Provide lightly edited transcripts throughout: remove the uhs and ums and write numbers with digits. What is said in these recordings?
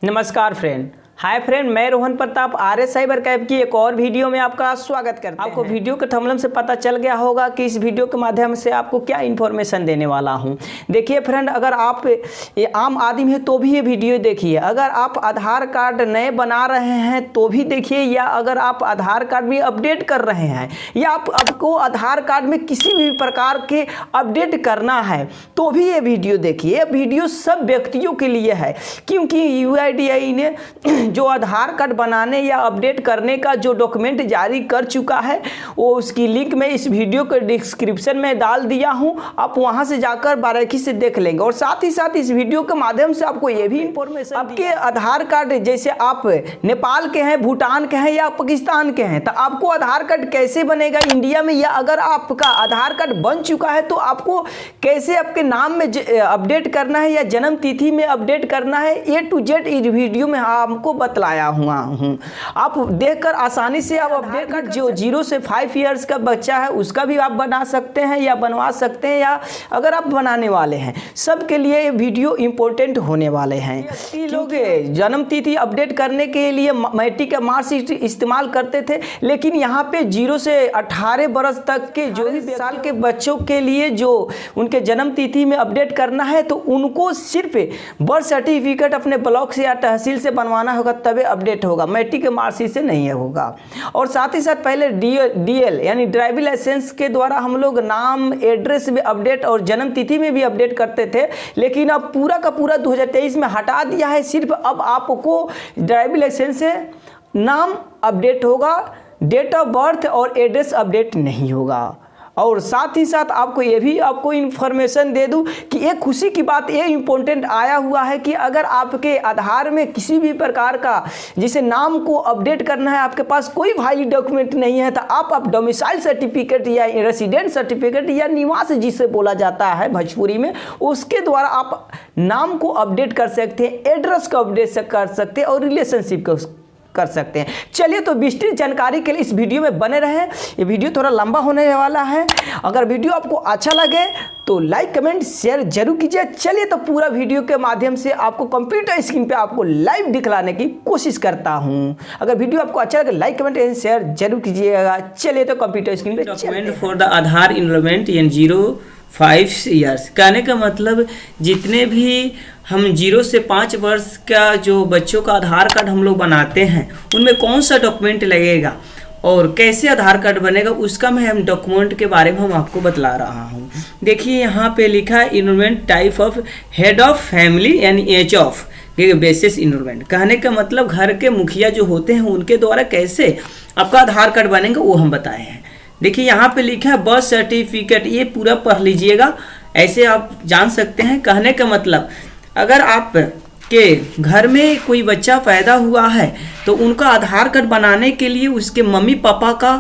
नमस्कार friend. Hi friend, मैं रोहन प्रताप आर्य cyber cab की एक और वीडियो में आपका स्वागत करता हूं। आपको वीडियो के थंबनेल से पता चल गया होगा कि इस वीडियो के माध्यम से आपको क्या इन्फॉर्मेशन देने वाला हूं। देखिए फ्रेंड, अगर आप ये आम आदमी है तो भी ये वीडियो देखिए, अगर आप आधार कार्ड नए बना रहे हैं तो भी देखिए, या अगर आप आधार कार्ड भी अपडेट कर रहे हैं या आपको आधार कार्ड में किसी भी प्रकार के अपडेट करना है तो भी ये वीडियो देखिए। ये वीडियो सब व्यक्तियों के लिए है, क्योंकि UIDAI ने जो आधार कार्ड बनाने या अपडेट करने का जो डॉक्यूमेंट जारी कर चुका है वो उसकी लिंक मैं इस वीडियो के डिस्क्रिप्शन में डाल दिया हूं। आप वहां से जाकर बारीकी से देख लेंगे। और साथ ही साथ इस वीडियो के माध्यम से आपको ये भी इंफॉर्मेशन, आपके आधार कार्ड जैसे आप नेपाल के हैं, भूटान के हैं या पाकिस्तान के हैं, तो आपको आधार कार्ड कैसे बनेगा इंडिया में, या अगर आपका आधार कार्ड बन चुका है तो आपको कैसे आपके नाम में अपडेट करना है या जन्म तिथि में अपडेट करना है, A to Z इस वीडियो में आपको बतलाया हुआ हूँ। आप देखकर आसानी से आप अपडेट कार्ड जो 0 से 5 इयर्स का बच्चा है उसका भी आप बना सकते हैं या बनवा सकते हैं, या अगर आप बनाने वाले हैं सबके लिए ये वीडियो इंपॉर्टेंट होने वाले हैं। लोग जन्म तिथि अपडेट करने के लिए मैट्रिक का मार्कशीट इस्तेमाल करते थे, लेकिन यहाँ पे 0 से 18 बरस तक के जो भी साल के बच्चों के लिए जो उनके जन्म तिथि में अपडेट करना है तो उनको सिर्फ बर्थ सर्टिफिकेट अपने ब्लॉक से या तहसील से बनवाना होगा, तभी अपडेट होगा, मैट्रिक के मार्कशीट से नहीं होगा। और साथ ही साथ पहले DL यानी ड्राइविंग लाइसेंस के द्वारा हम लोग नाम, एड्रेस में अपडेट और जन्म तिथि में भी अपडेट करते थे, लेकिन अब पूरा का पूरा 2023 में हटा दिया है। सिर्फ अब आपको ड्राइविंग लाइसेंस से नाम अपडेट होगा, डेट ऑफ बर्थ और एड्रेस अपडेट नहीं होगा। और साथ ही साथ आपको ये भी आपको इन्फॉर्मेशन दे दूं कि एक खुशी की बात ये इम्पोर्टेंट आया हुआ है कि अगर आपके आधार में किसी भी प्रकार का जिसे नाम को अपडेट करना है, आपके पास कोई वैलिड डॉक्यूमेंट नहीं है, तो आप डोमिसाइल सर्टिफिकेट या रेसिडेंट सर्टिफिकेट या निवास जिसे बोला जाता है भोजपुरी में, उसके द्वारा आप नाम को अपडेट कर सकते हैं, एड्रेस को अपडेट कर सकते हैं और रिलेशनशिप को कर सकते हैं। चलिए, तो विस्तृत जानकारी के लिए इस वीडियो में बने रहें। ये वीडियो थोड़ा लंबा होने वाला है। अगर वीडियो आपको अच्छा लगे तो लाइक, कमेंट, शेयर जरूर कीजिए। चलिए, तो पूरा वीडियो के माध्यम से आपको कंप्यूटर स्क्रीन पे आपको लाइव दिखलाने की कोशिश करता हूं। अगर वीडियो आपको अच्छा लगे लाइक, कमेंट एंड शेयर जरूर कीजिएगा। चलिए, तो कंप्यूटर स्क्रीन पे document for the Aadhaar enrolment in 0-5 years. कहने का मतलब जितने भी हम 0 से 5 वर्ष का जो बच्चों का आधार कार्ड हम लोग बनाते हैं उनमें कौन सा डॉक्यूमेंट लगेगा और कैसे आधार कार्ड बनेगा, उसका मैं हम डॉक्यूमेंट के बारे में हम आपको बतला रहा हूँ। देखिए, यहाँ पे लिखा है enrolment type of head of family यानी HOF बेसिस इनरोलमेंट। कहने का मतलब घर के मुखिया जो होते हैं उनके द्वारा कैसे आपका आधार कार्ड बनेगा वो हम बताए हैं। देखिए, यहाँ पे लिखा है बर्थ सर्टिफिकेट, ये पूरा पढ़ लीजिएगा, ऐसे आप जान सकते हैं। कहने का मतलब अगर आप के घर में कोई बच्चा पैदा हुआ है तो उनका आधार कार्ड बनाने के लिए उसके मम्मी पापा का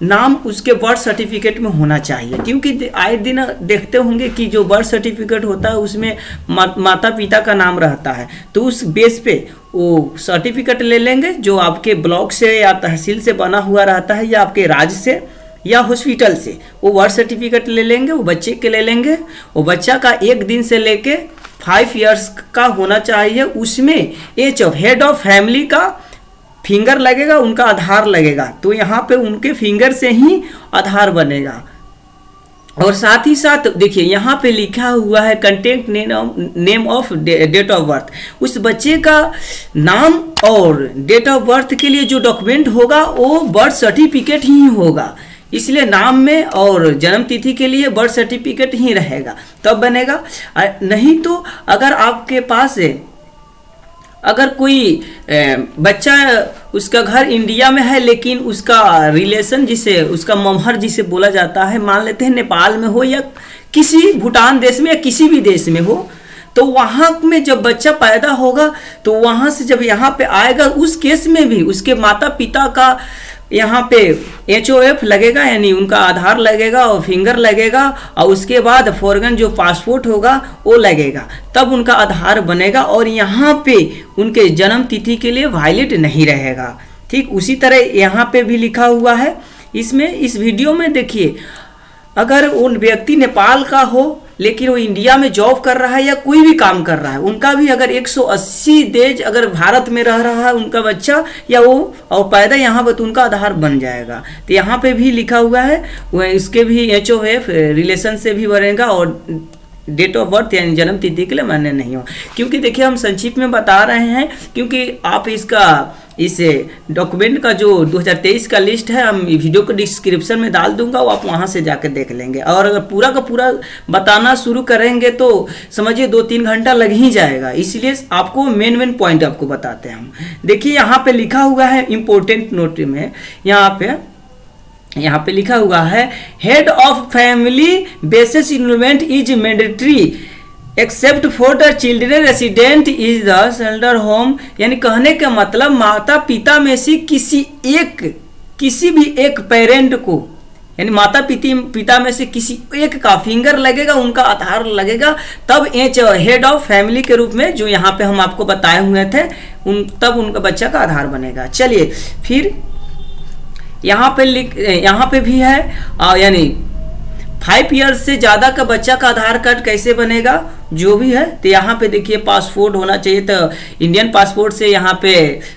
नाम उसके बर्थ सर्टिफिकेट में होना चाहिए, क्योंकि आए दिन देखते होंगे कि जो बर्थ सर्टिफिकेट होता है उसमें माता पिता का नाम रहता है, तो उस बेस पे वो सर्टिफिकेट ले लेंगे जो आपके ब्लॉक से या तहसील से बना हुआ रहता है या आपके राज्य से या हॉस्पिटल से, वो बर्थ सर्टिफिकेट ले लेंगे, वो बच्चे के ले लेंगे। वो बच्चा का 1 दिन से लेके 5 इयर्स का होना चाहिए। उसमें HOF हेड ऑफ फैमिली का फिंगर लगेगा, उनका आधार लगेगा, तो यहाँ पे उनके फिंगर से ही आधार बनेगा। और साथ ही साथ देखिए, यहाँ पे लिखा हुआ है content name of date of birth. उस बच्चे का नाम और डेट ऑफ बर्थ के लिए जो डॉक्यूमेंट होगा वो बर्थ सर्टिफिकेट ही होगा, इसलिए नाम में और जन्म तिथि के लिए बर्थ सर्टिफिकेट ही रहेगा तब बनेगा। नहीं तो अगर आपके पास अगर कोई बच्चा उसका घर इंडिया में है लेकिन उसका रिलेशन जिसे उसका ममहर जिसे बोला जाता है, मान लेते हैं नेपाल में हो या किसी भूटान देश में या किसी भी देश में हो, तो वहाँ में जब बच्चा पैदा होगा तो वहाँ से जब यहाँ पे आएगा उस केस में भी उसके माता पिता का यहाँ पे HOF लगेगा, यानी उनका आधार लगेगा और फिंगर लगेगा, और उसके बाद फॉरगन जो पासपोर्ट होगा वो लगेगा, तब उनका आधार बनेगा और यहाँ पे उनके जन्म तिथि के लिए वैलिड नहीं रहेगा। ठीक उसी तरह यहाँ पे भी लिखा हुआ है इसमें। इस वीडियो में देखिए, अगर उन व्यक्ति नेपाल का हो लेकिन वो इंडिया में जॉब कर रहा है या कोई भी काम कर रहा है, उनका भी अगर 180 डेज अगर भारत में रह रहा है उनका बच्चा या वो और पैदा यहाँ पर, तो उनका आधार बन जाएगा। तो यहाँ पे भी लिखा हुआ है वो इसके भी HOF रिलेशन से भी बनेगा और डेट ऑफ बर्थ यानी जन्म तिथि के लिए मान्य नहीं हो। क्योंकि देखिए हम संक्षिप्त में बता रहे हैं, क्योंकि आप इसका इस डॉक्यूमेंट का जो 2023 का लिस्ट है हम वीडियो को डिस्क्रिप्शन में डाल दूंगा, वो आप वहां से जाकर देख लेंगे। और अगर पूरा का पूरा बताना शुरू करेंगे तो समझिए 2-3 घंटा लग ही जाएगा, इसलिए आपको मेन पॉइंट आपको बताते हैं हम। देखिए यहाँ पे लिखा हुआ है इम्पोर्टेंट नोट में, यहाँ पे लिखा हुआ है head of family basis involvement is mandatory except for the children resident is the shelter home. यानी कहने का मतलब माता पिता में से किसी भी एक पेरेंट को, यानी माता पिता में से किसी एक का फिंगर लगेगा, उनका आधार लगेगा, तब हेड ऑफ फैमिली के रूप में जो यहाँ पे हम आपको बताए हुए थे तब उनका बच्चा का आधार बनेगा। चलिए फिर यहाँ पे भी है यानी 5 ईयर्स से ज़्यादा का बच्चा का आधार कार्ड कैसे बनेगा जो भी है। तो यहाँ पे देखिए पासपोर्ट होना चाहिए, तो इंडियन पासपोर्ट से यहाँ पे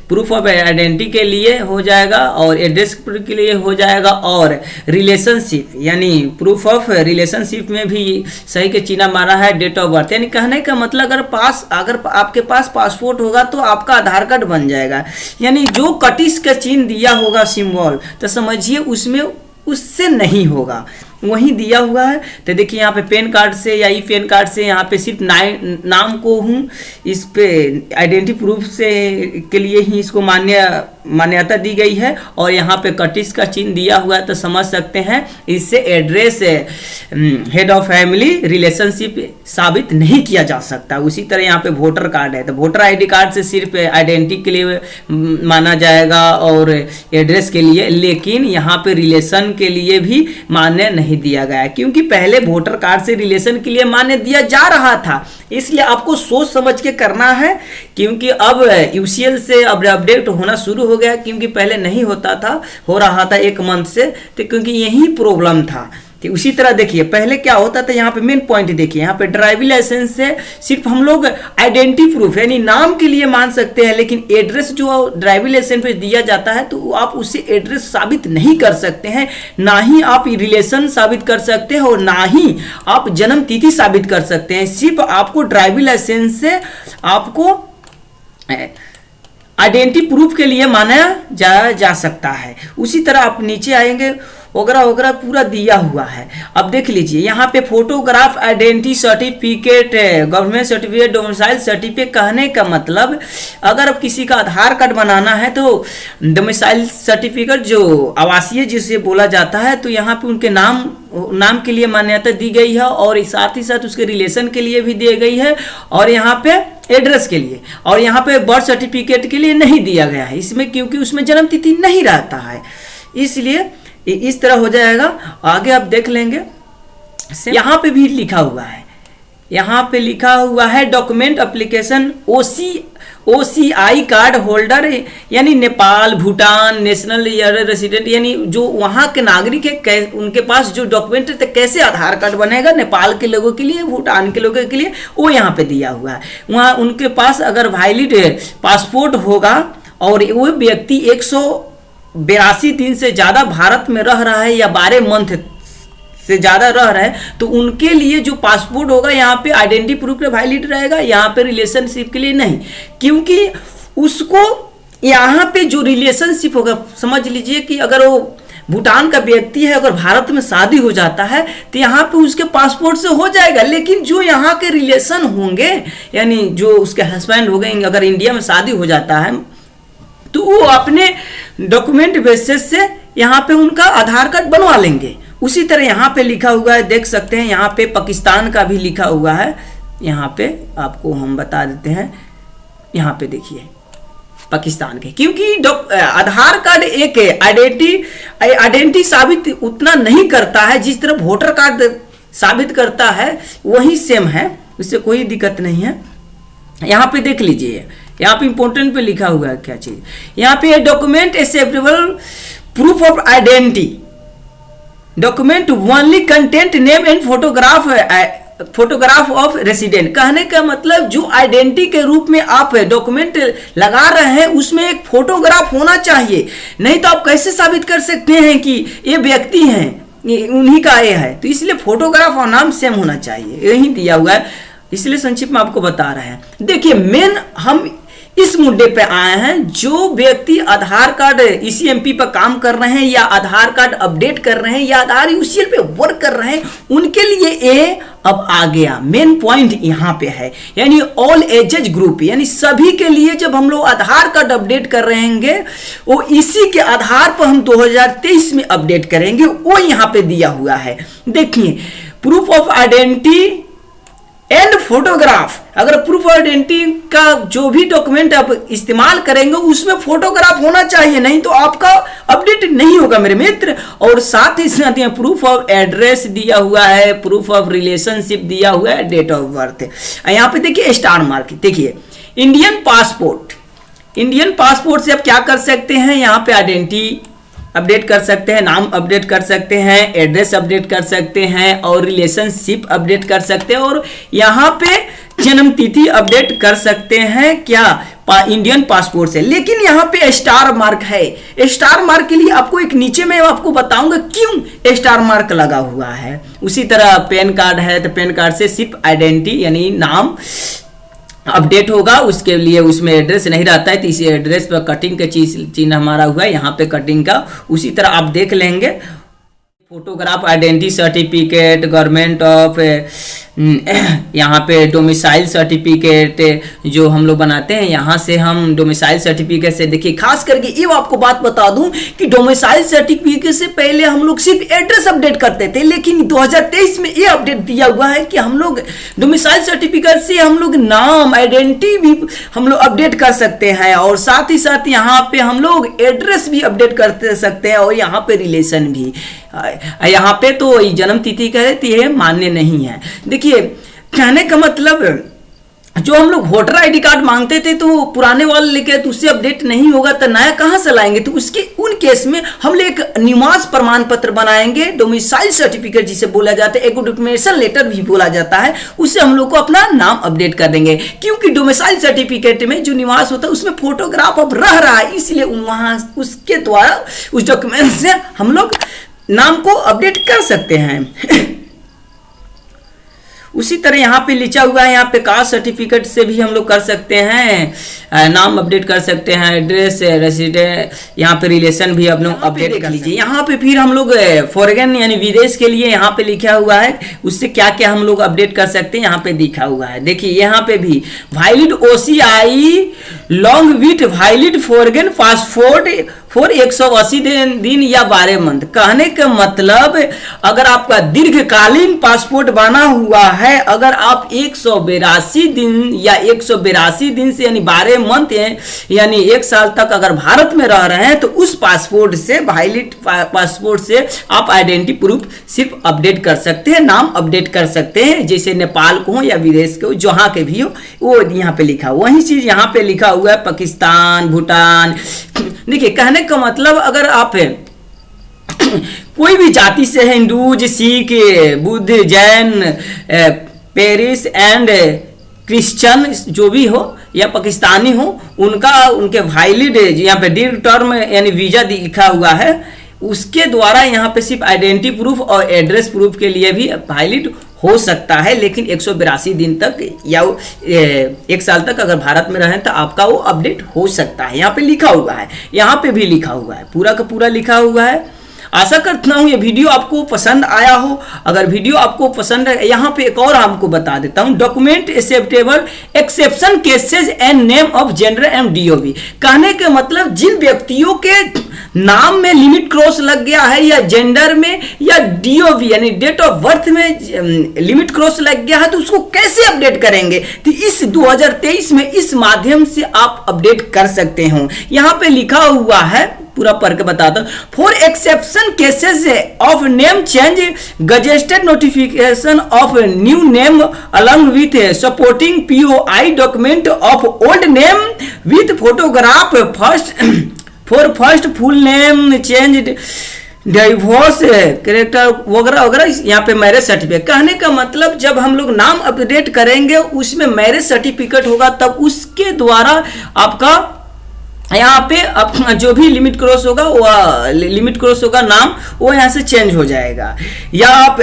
प्रूफ ऑफ आइडेंटिटी के लिए हो जाएगा और एड्रेस के लिए हो जाएगा, और रिलेशनशिप यानी प्रूफ ऑफ रिलेशनशिप में भी सही के चिन्ह मारा है, डेट ऑफ बर्थ। यानी कहने का मतलब अगर आपके पास पासपोर्ट होगा तो आपका आधार कार्ड बन जाएगा। यानी जो कटिस का चिन्ह दिया होगा सिंबल, तो समझिए उसमें उससे नहीं होगा, वही दिया हुआ है। तो देखिए यहाँ पे पेन कार्ड से या ई पेन कार्ड से यहाँ पे सिर्फ नाम को हूँ इस पे आइडेंटिटी प्रूफ से के लिए ही इसको मान्यता दी गई है, और यहाँ पे कटिस का चिन्ह दिया हुआ है, तो समझ सकते हैं इससे address head of family relationship साबित नहीं किया जा सकता। उसी तरह यहाँ पे वोटर कार्ड है, तो वोटर आईडी कार्ड से सिर्फ आइडेंटिटी के लिए माना जाएगा और एड्रेस के लिए, लेकिन यहाँ पे रिलेशन के लिए भी मान्य नहीं दिया गया है, क्योंकि पहले वोटर कार्ड से रिलेशन के लिए मान्य दिया जा रहा था। इसलिए आपको सोच समझ के करना है, क्योंकि अब UCL से अब अपडेट होना शुरू हो गया, क्योंकि पहले नहीं होता था, हो रहा था 1 मंथ से, तो क्योंकि यही प्रॉब्लम था। तो उसी तरह देखिए पहले क्या होता था, यहाँ पे मेन पॉइंट देखिए, यहाँ पे ड्राइविंग लाइसेंस से सिर्फ हम लोग आइडेंटिटी प्रूफ यानी नाम के लिए मान सकते हैं, लेकिन एड्रेस जो ड्राइविंग लाइसेंस पे दिया जाता है तो आप उससे एड्रेस साबित नहीं कर सकते हैं, ना ही आप रिलेशन साबित कर सकते हैं और ना ही आप जन्म तिथि साबित कर सकते हैं। सिर्फ आपको ड्राइविंग लाइसेंस से आपको आइडेंटिटी प्रूफ के लिए माना जा सकता है। उसी तरह आप नीचे आएंगे, वगैरह पूरा दिया हुआ है। अब देख लीजिए यहाँ पे photograph identity certificate, government certificate, domicile certificate. कहने का मतलब अगर अब किसी का आधार कार्ड बनाना है तो डोमिसाइल सर्टिफिकेट जो आवासीय जिसे बोला जाता है, तो यहाँ पे उनके नाम के लिए मान्यता दी गई है और साथ ही साथ उसके रिलेशन के लिए भी दी गई है, और यहाँ पे एड्रेस के लिए, और यहाँ पे बर्थ सर्टिफिकेट के लिए नहीं दिया गया है इसमें, क्योंकि उसमें जन्म तिथि नहीं रहता है, इसलिए इस तरह हो जाएगा। आगे आप देख लेंगे यहाँ पे भी लिखा हुआ है, यहाँ पे लिखा हुआ है document application OCI card holder, यानी नेपाल, भूटान, नेशनल रेसिडेंट, यानी जो वहाँ के नागरिक है उनके पास जो डॉक्यूमेंट है, कैसे आधार कार्ड बनेगा नेपाल के लोगों के लिए, भूटान के लोगों के लिए, वो यहाँ पे दिया हुआ है। वहाँ उनके पास अगर वैलिड पासपोर्ट होगा और वो व्यक्ति 182 दिन से ज़्यादा भारत में रह रहा है या 12 मंथ से ज़्यादा रह रहा है, तो उनके लिए जो पासपोर्ट होगा यहाँ पे आइडेंटिटी प्रूफ के वैलिड रहेगा, यहाँ पे रिलेशनशिप के लिए नहीं, क्योंकि उसको यहाँ पे जो रिलेशनशिप होगा, समझ लीजिए कि अगर वो भूटान का व्यक्ति है, अगर भारत में शादी हो जाता है तो यहाँ पे उसके पासपोर्ट से हो जाएगा, लेकिन जो यहाँ के रिलेशन होंगे यानी जो उसके हस्बैंड हो गए, अगर इंडिया में शादी हो जाता है तो वो अपने डॉक्यूमेंट बेसिस से यहाँ पे उनका आधार कार्ड बनवा लेंगे। उसी तरह यहाँ पे लिखा हुआ है, देख सकते हैं यहाँ पे पाकिस्तान का भी लिखा हुआ है, यहाँ पे आपको हम बता देते हैं, यहाँ पे देखिए पाकिस्तान के, क्योंकि आधार कार्ड एक आइडेंटिटी साबित उतना नहीं करता है जिस तरह वोटर कार्ड साबित करता है, वही सेम है, उससे कोई दिक्कत नहीं है। यहाँ पे देख लीजिए, यहाँ पे इंपोर्टेंट पे लिखा हुआ है क्या चीज, यहाँ पे document acceptable proof of identity document only content name and photograph photograph of resident, कहने का मतलब जो आइडेंटिटी के रूप में आप डॉक्यूमेंट लगा रहे हैं उसमें एक फोटोग्राफ होना चाहिए, नहीं तो आप कैसे साबित कर सकते हैं कि ये व्यक्ति हैं, उन्हीं का ये है। तो इसलिए फोटोग्राफ और नाम सेम होना चाहिए, यही दिया हुआ है, इसलिए संक्षिप्त में आपको बता रहे हैं। देखिए मेन हम इस मुद्दे पे आए हैं, जो व्यक्ति आधार कार्ड ईसीएमपी पर काम कर रहे हैं या आधार कार्ड अपडेट कर रहे हैं या आधार यूसीएल पे वर्क कर रहे हैं, उनके लिए ये अब आ गया। मेन पॉइंट यहाँ पे है, यानी ऑल एजेज ग्रुप, यानी सभी के लिए जब हम लोग आधार कार्ड अपडेट कर रहे हैं वो इसी के आधार पर हम 2023 में अपडेट करेंगे, वो यहाँ पे दिया हुआ है। देखिए proof of identity and photograph, अगर प्रूफ ऑफ आइडेंटिटी का जो भी डॉक्यूमेंट आप इस्तेमाल करेंगे उसमें फोटोग्राफ होना चाहिए, नहीं तो आपका अपडेट नहीं होगा मेरे मित्र। और साथ ही साथ यहाँ प्रूफ ऑफ एड्रेस दिया हुआ है, प्रूफ ऑफ रिलेशनशिप दिया हुआ है, डेट ऑफ बर्थ। यहाँ पे देखिए स्टार मार्क, देखिए इंडियन पासपोर्ट, इंडियन पासपोर्ट से आप क्या कर सकते हैं, यहाँ पे आइडेंटिटी अपडेट कर सकते हैं, नाम अपडेट कर सकते हैं, एड्रेस अपडेट कर सकते हैं और रिलेशनशिप अपडेट कर सकते हैं, और यहाँ पे जन्म तिथि अपडेट कर सकते हैं क्या इंडियन पासपोर्ट से। लेकिन यहाँ पे स्टार मार्क है, स्टार मार्क के लिए आपको एक नीचे में आपको बताऊंगा क्यों स्टार मार्क लगा हुआ है। उसी तरह पैन कार्ड है तो पैन कार्ड से सिर्फ आइडेंटिटी यानी नाम अपडेट होगा, उसके लिए उसमें एड्रेस नहीं रहता है, तो इसी एड्रेस पर कटिंग का चिन्ह हमारा हुआ है, यहाँ पे कटिंग का। उसी तरह आप देख लेंगे photograph identity certificate, government of यहाँ पे डोमिसाइल सर्टिफिकेट जो हम लोग बनाते हैं, यहाँ से हम डोमिसाइल सर्टिफिकेट से देखिए खास करके ये आपको बात बता दूं कि डोमिसाइल सर्टिफिकेट से पहले हम लोग सिर्फ एड्रेस अपडेट करते थे, लेकिन 2023 में ये अपडेट दिया हुआ है कि हम लोग डोमिसाइल सर्टिफिकेट से हम लोग नाम आइडेंटिटी भी हम लोग अपडेट कर सकते हैं, और साथ ही साथ यहाँ पे हम लोग एड्रेस भी अपडेट कर सकते हैं, और यहाँ पे रिलेशन भी। यहाँ पे तो जन्म तिथि कहते हैं मान्य नहीं है। देखिए कहने का मतलब जो हम लोग वोटर आईडी कार्ड मांगते थे तो पुराने वाले लेके तो उससे अपडेट नहीं होगा तो नया कहां से लाएंगे, तो उसके उन केस में हम लोग एक निवास प्रमाण पत्र बनाएंगे, डोमिसाइल सर्टिफिकेट जिसे बोला जाता है, एक डॉक्यूमेंटेशन लेटर भी बोला जाता है, उससे हम लोग को अपना नाम अपडेट कर देंगे। क्योंकि डोमिसाइल सर्टिफिकेट में जो निवास होता है उसमें फोटोग्राफ अब रह रहा है, इसलिए वहां उसके द्वारा उस डॉक्यूमेंट से हम लोग नाम को अपडेट कर सकते हैं। उसी तरह यहाँ पे लिखा हुआ है, यहाँ पे कास्ट सर्टिफिकेट से भी हम लोग कर सकते हैं, नाम अपडेट कर सकते हैं, एड्रेस रेसिडेंट, यहाँ पे रिलेशन भी हम लोग अपडेट कर लीजिए। यहाँ पे फिर हम लोग फॉरेन यानी विदेश के लिए यहाँ पे लिखा हुआ है उससे क्या क्या हम लोग अपडेट कर सकते हैं, यहाँ पे दिखा हुआ है। देखिए यहाँ पे भी valid OCI long with valid foreign passport for 180 दिन या 12 मंथ। कहने का मतलब अगर आपका दीर्घकालीन पासपोर्ट बना हुआ है, अगर आप 182 दिन या 182 दिन से यानी 12 मंथ यानी 1 साल तक अगर भारत में रह रहे हैं तो उस पासपोर्ट से वैलिड पासपोर्ट से आप आइडेंटिटी प्रूफ सिर्फ अपडेट कर सकते हैं, नाम अपडेट कर सकते हैं, जैसे नेपाल को हो या विदेश के हो, जहाँ के भी हो वो यहाँ पे लिखा हुआ। वही चीज यहाँ पे लिखा हुआ है पाकिस्तान, भूटान। देखिए कहने का मतलब अगर आप कोई भी जाति से है, Hindu, Sikh, Buddha, Jain, Paris and Christian जो भी हो या पाकिस्तानी हो, उनके वैलिड यहाँ पे दीर्घ टर्म यानी वीजा लिखा हुआ है, उसके द्वारा यहाँ पे सिर्फ आइडेंटिटी प्रूफ और एड्रेस प्रूफ के लिए भी वैलिड हो सकता है, लेकिन 182 दिन तक या 1 साल तक अगर भारत में रहें तो आपका वो अपडेट हो सकता है। यहाँ पे लिखा हुआ है, यहाँ पे भी लिखा हुआ है, पूरा का पूरा लिखा हुआ है। आशा करता हूँ ये वीडियो आपको पसंद आया हो। अगर वीडियो आपको पसंद है, यहाँ पे एक और आपको बता देता हूँ, document acceptable exception cases and name of gender and DOB। कहने का मतलब जिन व्यक्तियों के नाम में लिमिट क्रॉस लग गया है या जेंडर में या DOB यानी डेट ऑफ बर्थ में लिमिट क्रॉस लग गया है तो उसको कैसे अपडेट करेंगे, तो इस 2023 में इस माध्यम से आप अपडेट कर सकते हो। यहाँ पे लिखा हुआ है, पूरा पढ़ के बताता हूं, for exception cases of name change gazetted notification of new name along with supporting POI document of old name with photograph first for first full name change divorce character वगैरह वगैरह, यहाँ पे मैरिज सर्टिफिकेट। कहने का मतलब जब हम लोग नाम अपडेट करेंगे उसमें मैरिज सर्टिफिकेट होगा, तब उसके द्वारा आपका यहाँ पे जो भी लिमिट क्रॉस होगा वो लिमिट क्रॉस होगा नाम, वो यहाँ से चेंज हो जाएगा। या आप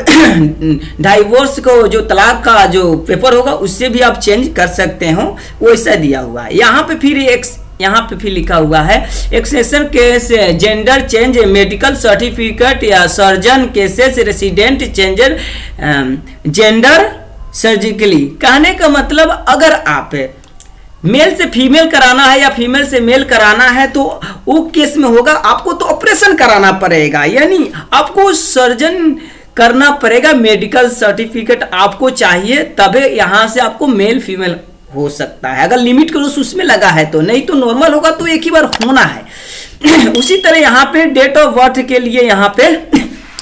डाइवोर्स को जो तलाक का जो पेपर होगा उससे भी आप चेंज कर सकते हो, वो ऐसा दिया हुआ है। यहाँ पे फिर लिखा हुआ है exception case gender change medical certificate या surgeon cases resident changer gender surgically. कहने का मतलब अगर आप मेल से फीमेल कराना है या फीमेल से मेल कराना है तो वो केस में होगा आपको तो ऑपरेशन कराना पड़ेगा, यानी आपको सर्जन करना पड़ेगा, मेडिकल सर्टिफिकेट आपको चाहिए, तभी यहाँ से आपको मेल फीमेल हो सकता है अगर लिमिट क्रॉस उसमें लगा है तो, नहीं तो नॉर्मल होगा तो एक ही बार होना है। उसी तरह यहाँ पे डेट ऑफ बर्थ के लिए यहाँ पे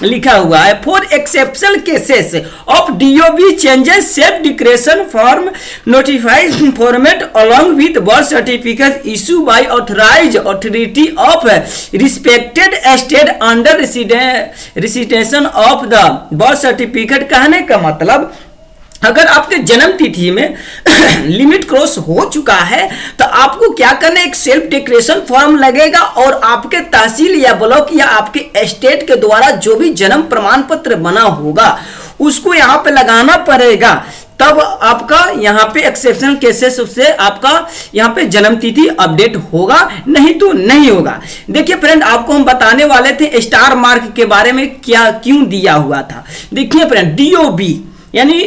लिखा हुआ है for exceptional cases of DOB changes self declaration form notified format along with birth certificate issue by authorised authority of respected state under registration of the birth certificate. कहने का मतलब अगर आपके जन्म तिथि में लिमिट क्रॉस हो चुका है तो आपको क्या करना है, एक सेल्फ डिक्लेरेशन फॉर्म लगेगा और आपके तहसील या ब्लॉक या आपके स्टेट के द्वारा जो भी जन्म प्रमाण पत्र बना होगा उसको यहाँ पे लगाना पड़ेगा, तब आपका यहाँ पे एक्सेप्शनल केसेस से आपका यहाँ पे जन्म तिथि अपडेट होगा, नहीं तो नहीं होगा। देखिए फ्रेंड, आपको हम बताने वाले थे स्टार मार्क के बारे में क्या क्यों दिया हुआ था। देखिए फ्रेंड, डीओबी यानी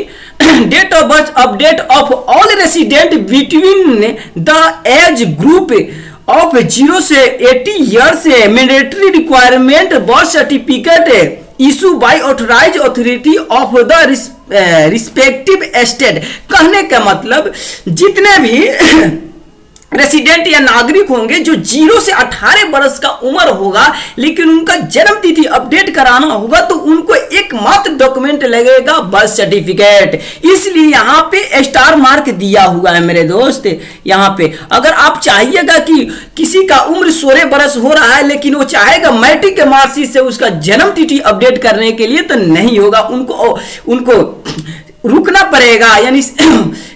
date of birth update of all resident between the age group of 0 से 80 years mandatory requirement birth certificate issue by authorised authority of the respective state. कहने का मतलब जितने भी रेसिडेंट या नागरिक होंगे जो 0 से 18 वर्ष का उम्र होगा लेकिन उनका जन्म तिथि अपडेट कराना होगा तो उनको एकमात्र डॉक्यूमेंट लगेगा बर्थ सर्टिफिकेट, इसलिए यहाँ पे स्टार मार्क दिया हुआ है मेरे दोस्त। यहाँ पे अगर आप चाहिएगा कि किसी का उम्र 16 वर्ष हो रहा है लेकिन वो चाहेगा मैट्रिक के मार्कशीट से उसका जन्म तिथि अपडेट करने के लिए तो नहीं होगा, उनको रुकना पड़ेगा, यानी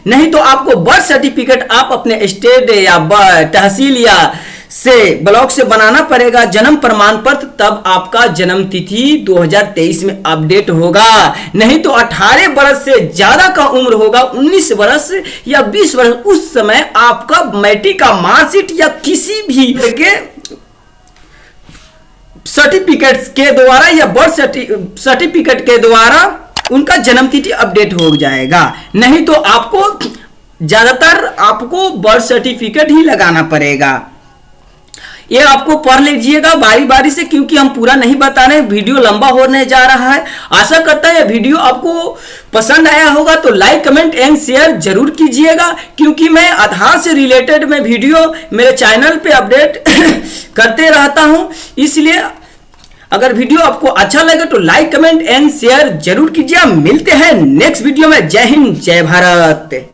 नहीं तो आपको बर्थ सर्टिफिकेट आप अपने स्टेट या तहसील या से ब्लॉक से बनाना पड़ेगा जन्म प्रमाण पत्र, तब आपका जन्म तिथि 2023 में अपडेट होगा। नहीं तो 18 वर्ष से ज्यादा का उम्र होगा, 19 वर्ष या 20 वर्ष, उस समय आपका मैट्रिक का मार्कशीट या किसी भी के सर्टिफिकेट के द्वारा या बर्थ सर्टिफिकेट के द्वारा उनका जन्म तिथि अपडेट हो जाएगा। नहीं तो आपको ज्यादातर आपको बर्थ सर्टिफिकेट ही लगाना पड़ेगा। ये आपको पढ़ लीजिएगा बारी बारी से, क्योंकि हम पूरा नहीं बता रहे, वीडियो लंबा होने जा रहा है। आशा करता है वीडियो आपको पसंद आया होगा तो लाइक कमेंट एंड शेयर जरूर कीजिएगा, क्योंकि मैं आधार से रिलेटेड मैं वीडियो मेरे चैनल पे अपडेट करते रहता हूं। इसलिए अगर वीडियो आपको अच्छा लगे तो लाइक कमेंट एंड शेयर जरूर कीजिए। मिलते हैं नेक्स्ट वीडियो में। जय हिंद, जय भारत।